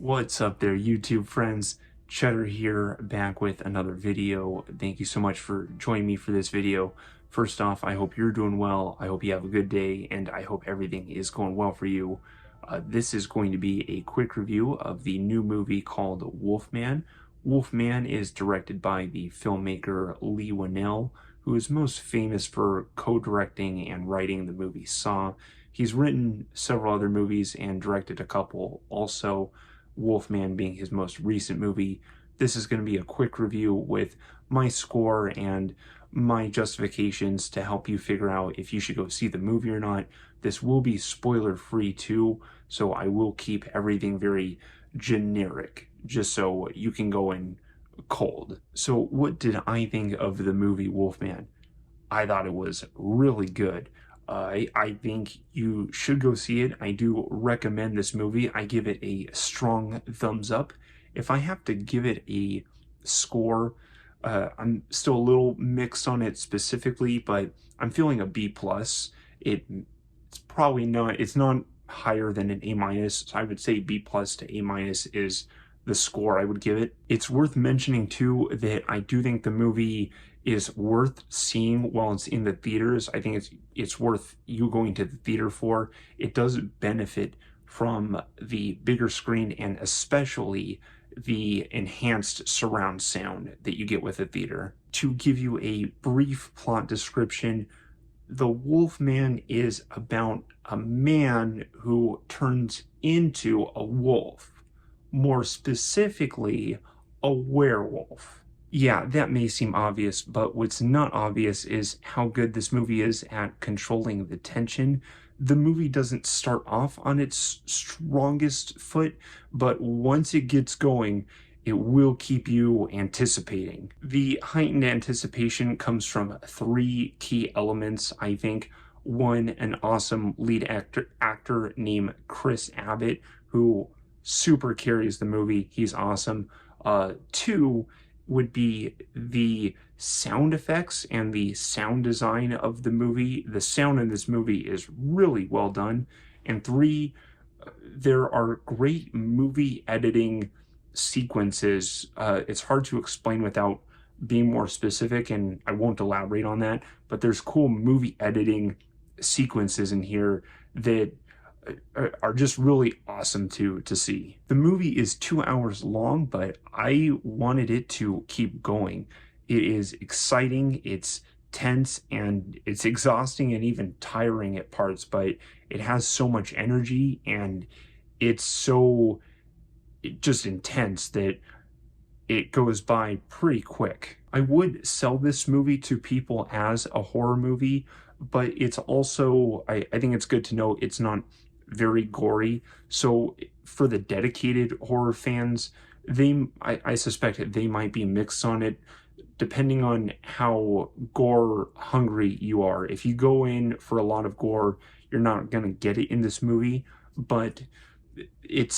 What's up there, YouTube friends? Chetter here, back with another video. Thank you so much for joining me for this video. First off, I hope you're doing well. I hope you have a good day, and I hope everything is going well for you. This is going to be a quick review of the new movie called Wolfman. Wolfman is directed by the filmmaker Leigh Whannell, who is most famous for co-directing and writing the movie Saw. He's written several other movies and directed a couple also, Wolfman being his most recent movie. This is going to be a quick review with my score and my justifications to help you figure out if you should go see the movie or not. This will be spoiler free too, so I will keep everything very generic just so you can go in cold. So what did I think of the movie Wolfman? I thought it was really good. I think you should go see it. I do recommend this movie. I give it a strong thumbs up. If I have to give it a score, I'm still a little mixed on it specifically, but I'm feeling a B plus. It's probably not. It's not higher than an A minus. So I would say B plus to A minus is the score I would give it. It's worth mentioning too that I do think the movie is worth seeing while it's in the theaters. I think it's worth you going to the theater for. It does benefit from the bigger screen and especially the enhanced surround sound that you get with the theater. To give you a brief plot description, The Wolfman is about a man who turns into a wolf, more specifically, a werewolf. Yeah, that may seem obvious, but what's not obvious is how good this movie is at controlling the tension. The movie doesn't start off on its strongest foot, but once it gets going, it will keep you anticipating. The heightened anticipation comes from three key elements, I think. One, an awesome lead actor named Chris Abbott, who super carries the movie. He's awesome. Two would be the sound effects and the sound design of the movie. The sound in this movie is really well done. And three, there are great movie editing sequences. It's hard to explain without being more specific, and I won't elaborate on that, but there's cool movie editing sequences in here that are just really awesome to see. The movie is 2 hours long, but I wanted it to keep going. It is exciting, it's tense, and it's exhausting and even tiring at parts, but it has so much energy and it's so just intense that it goes by pretty quick. I would sell this movie to people as a horror movie, but it's also, I think it's good to know it's not very gory. So for the dedicated horror fans, I suspect they might be mixed on it, depending on how gore hungry you are. If you go in for a lot of gore, you're not gonna get it in this movie, but it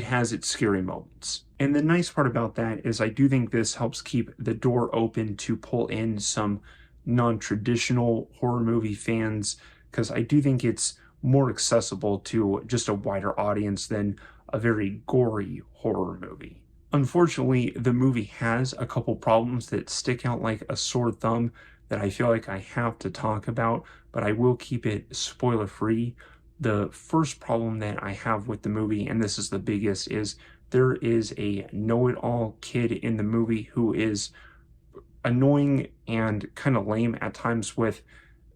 has its scary moments. And the nice part about that is I do think this helps keep the door open to pull in some non-traditional horror movie fans, because I do think it's more accessible to just a wider audience than a very gory horror movie. Unfortunately, the movie has a couple problems that stick out like a sore thumb that I feel like I have to talk about, but I will keep it spoiler free. The first problem that I have with the movie, and this is the biggest, is there is a know-it-all kid in the movie who is annoying and kind of lame at times, with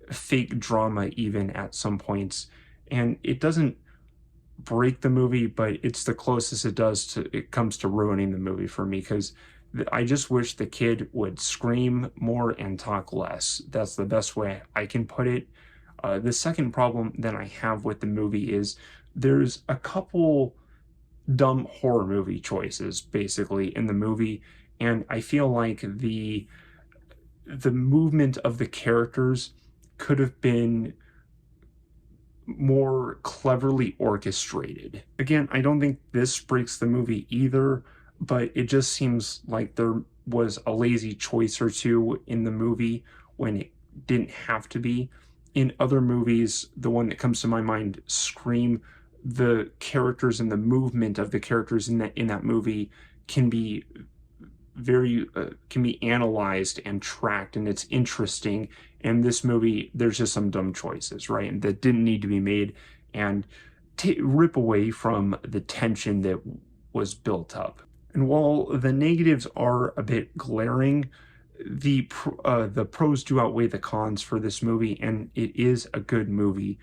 fake drama even at some points, and it doesn't break the movie, but it's the closest it comes to ruining the movie for me, because I just wish the kid would scream more and talk less. That's the best way I can put it. The second problem that I have with the movie is there's a couple dumb horror movie choices basically in the movie, and I feel like the movement of the characters could have been more cleverly orchestrated. Again, I don't think this breaks the movie either, but it just seems like there was a lazy choice or two in the movie when it didn't have to be. In other movies, the one that comes to my mind, Scream, the characters and the movement of the characters in that movie can be can be analyzed and tracked, and it's interesting. And this movie, there's just some dumb choices, right, and that didn't need to be made, and rip away from the tension that was built up. And while the negatives are a bit glaring, the pros do outweigh the cons for this movie, and it is a good movie.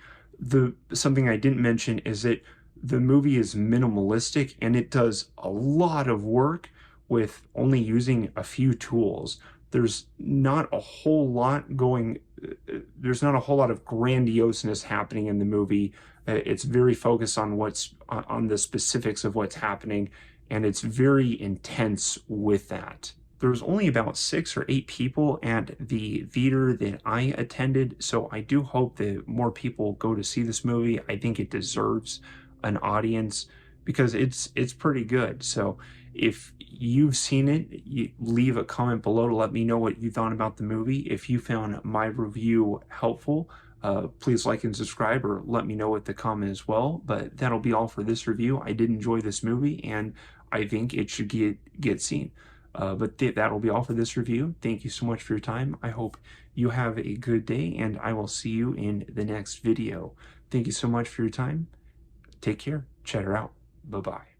Something I didn't mention is that the movie is minimalistic, and it does a lot of work with only using a few tools. There's not a whole lot going. There's not a whole lot of grandioseness happening in the movie. It's very focused on on the specifics of what's happening, and it's very intense with that. There was only about 6 or 8 people at the theater that I attended, so I do hope that more people go to see this movie. I think it deserves an audience because it's pretty good. So if you've seen it, leave a comment below to let me know what you thought about the movie. If you found my review helpful, please like and subscribe, or let me know with the comment as well. But that'll be all for this review. I did enjoy this movie, and I think it should get seen. But that'll be all for this review. Thank you so much for your time. I hope you have a good day, and I will see you in the next video. Thank you so much for your time. Take care. Chetter out. Bye-bye.